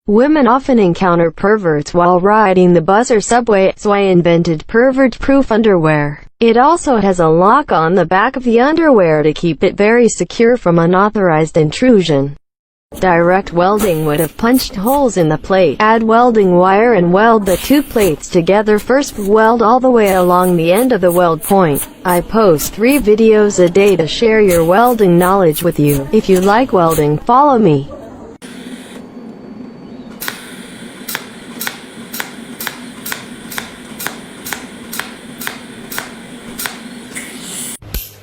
Women often encounter perverts while riding the bus or subway, so I invented pervert-proof underwear. It also has a lock on the back of the underwear to keep it very secure from unauthorized intrusion. Direct welding would have punched holes in the plate. Add welding wire and weld the two plates together. First, weld all the way along the end of the weld point. I post 3 videos a day to share your welding knowledge with you. If you like welding, follow me.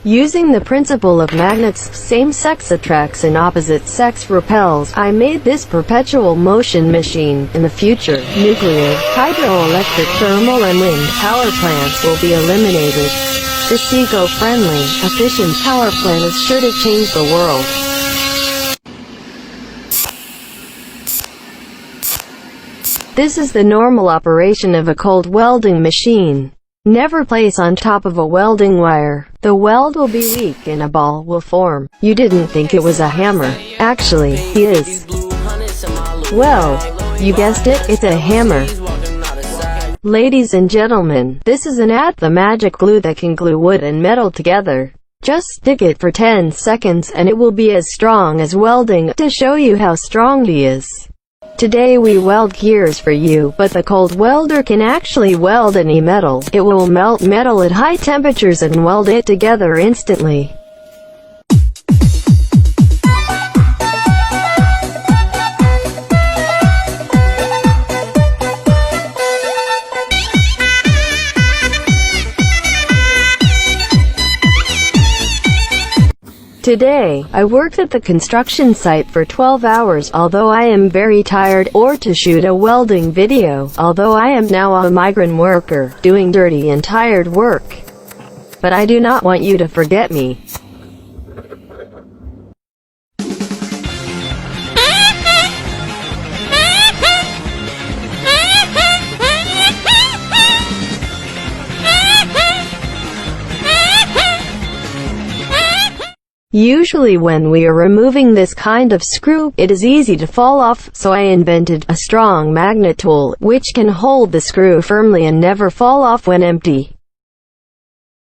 Using the principle of magnets, same-sex attracts and opposite-sex repels, I made this perpetual motion machine. In the future, nuclear, hydroelectric, thermal and wind power plants will be eliminated. This eco-friendly, efficient power plant is sure to change the world. This is the normal operation of a cold welding machine. Never place on top of a welding wire. The weld will be weak and a ball will form. You didn't think it was a hammer. Actually, it is. Well, you guessed it, it's a hammer. Ladies and gentlemen, this is an ad, the magic glue that can glue wood and metal together. Just stick it for 10 seconds and it will be as strong as welding. To show you how strong it is, today we weld gears for you, but the cold welder can actually weld any metal. It will melt metal at high temperatures and weld it together instantly. Today, I worked at the construction site for 12 hours, although I am very tired, or to shoot a welding video, although I am now a migrant worker, doing dirty and tired work. But I do not want you to forget me. Usually when we are removing this kind of screw, it is easy to fall off, so I invented a strong magnet tool, which can hold the screw firmly and never fall off when empty.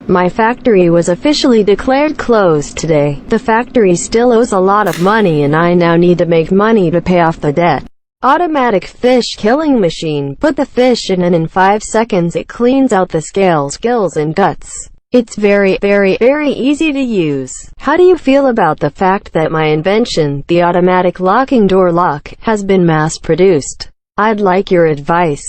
My factory was officially declared closed today. The factory still owes a lot of money and I now need to make money to pay off the debt. Automatic fish killing machine. Put the fish in and in 5 seconds it cleans out the scales, gills and guts. It's very easy to use. How do you feel about the fact that my invention, the automatic locking door lock, has been mass-produced? I'd like your advice.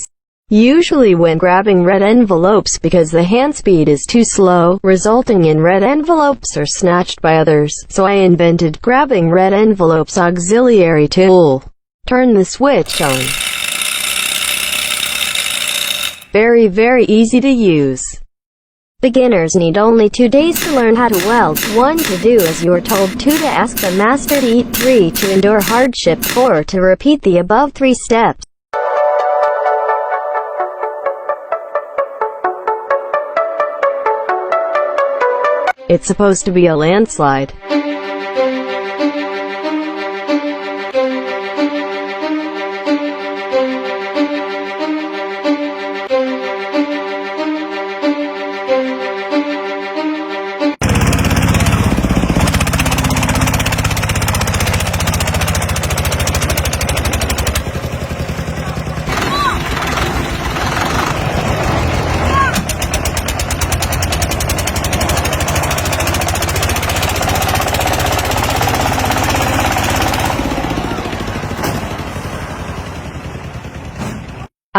Usually when grabbing red envelopes because the hand speed is too slow, resulting in red envelopes are snatched by others, so I invented grabbing red envelopes auxiliary tool. Turn the switch on. Very easy to use. Beginners need only 2 days to learn how to weld. 1 to do as you're told, 2 to ask the master to eat, 3 to endure hardship, 4 to repeat the above 3 steps. It's supposed to be a landslide.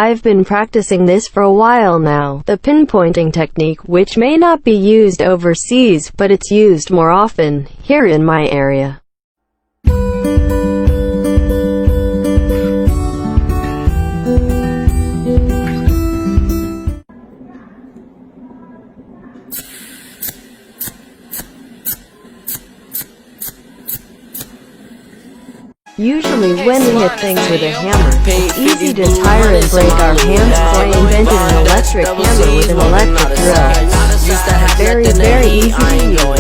I've been practicing this for a while now, the pinpointing technique, which may not be used overseas, but it's used more often here in my area. Usually when we hit things with a hammer, it's easy to tire and break our hands, so I invented an electric hammer with an electric drill. Very easy to use.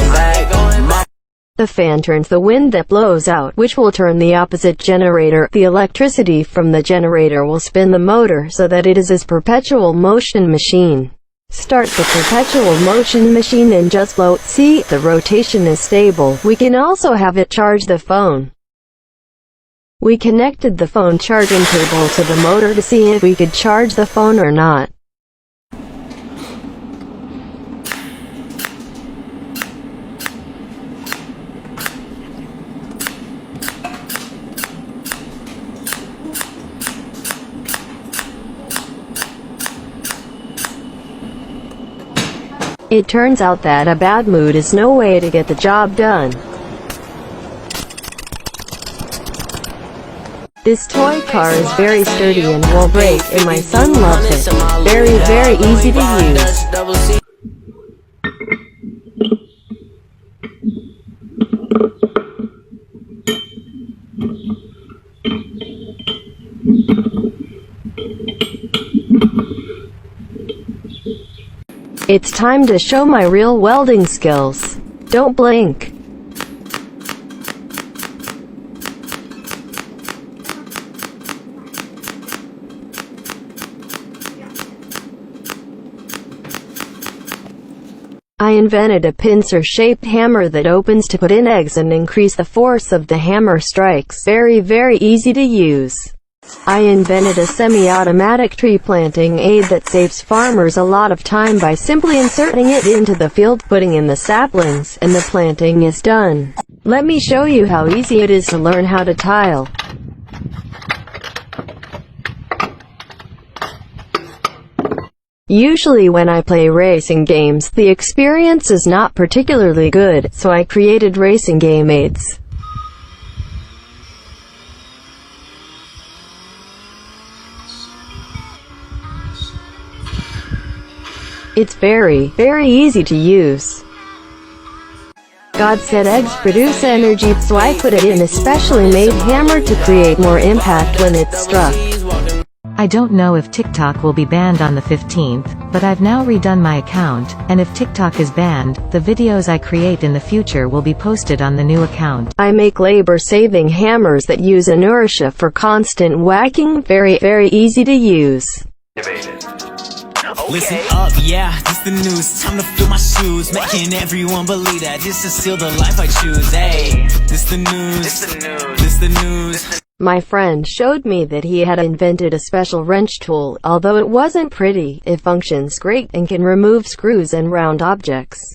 The fan turns the wind that blows out, which will turn the opposite generator. The electricity from the generator will spin the motor so that it is a perpetual motion machine. Start the perpetual motion machine and just float. See, the rotation is stable. We can also have it charge the phone. We connected the phone charging cable to the motor to see if we could charge the phone or not. It turns out that a bad mood is no way to get the job done. This toy car is very sturdy and won't break, and my son loves it. Very, very easy to use. It's time to show my real welding skills. Don't blink. I invented a pincer-shaped hammer that opens to put in eggs and increase the force of the hammer strikes. Very, very easy to use. I invented a semi-automatic tree planting aid that saves farmers a lot of time by simply inserting it into the field, putting in the saplings, and the planting is done. Let me show you how easy it is to learn how to tile. Usually when I play racing games, the experience is not particularly good, so I created racing game aids. It's very, very easy to use. God said eggs produce energy, so I put it in a specially made hammer to create more impact when it's struck. I don't know if TikTok will be banned on the 15th, but I've now redone my account, and if TikTok is banned, the videos I create in the future will be posted on the new account. I make labor-saving hammers that use inertia for constant whacking. Very, very easy to use. Listen up, yeah, this the news. Time to fill my shoes, making everyone believe that this is still the life I choose. Hey, this the news, this the news. My friend showed me that he had invented a special wrench tool. Although it wasn't pretty, it functions great and can remove screws and round objects.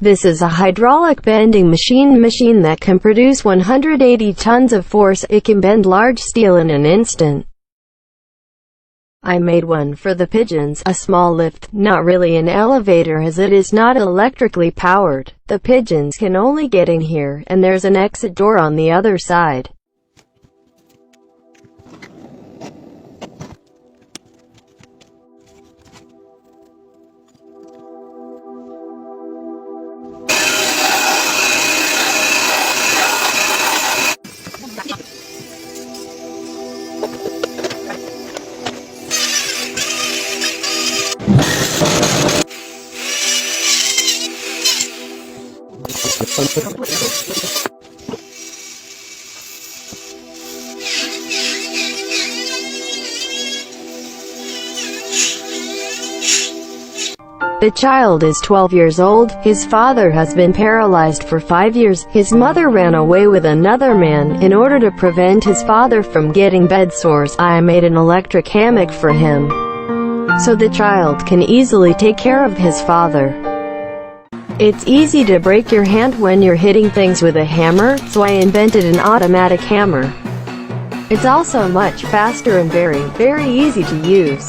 This is a hydraulic bending machine that can produce 180 tons of force. It can bend large steel in an instant. I made one for the pigeons, a small lift, not really an elevator as it is not electrically powered. The pigeons can only get in here, and there's an exit door on the other side. The child is 12 years old. His father has been paralyzed for 5 years. His mother ran away with another man. In order to prevent his father from getting bed sores, I made an electric hammock for him, so the child can easily take care of his father. It's easy to break your hand when you're hitting things with a hammer, so I invented an automatic hammer. It's also much faster and very, very easy to use.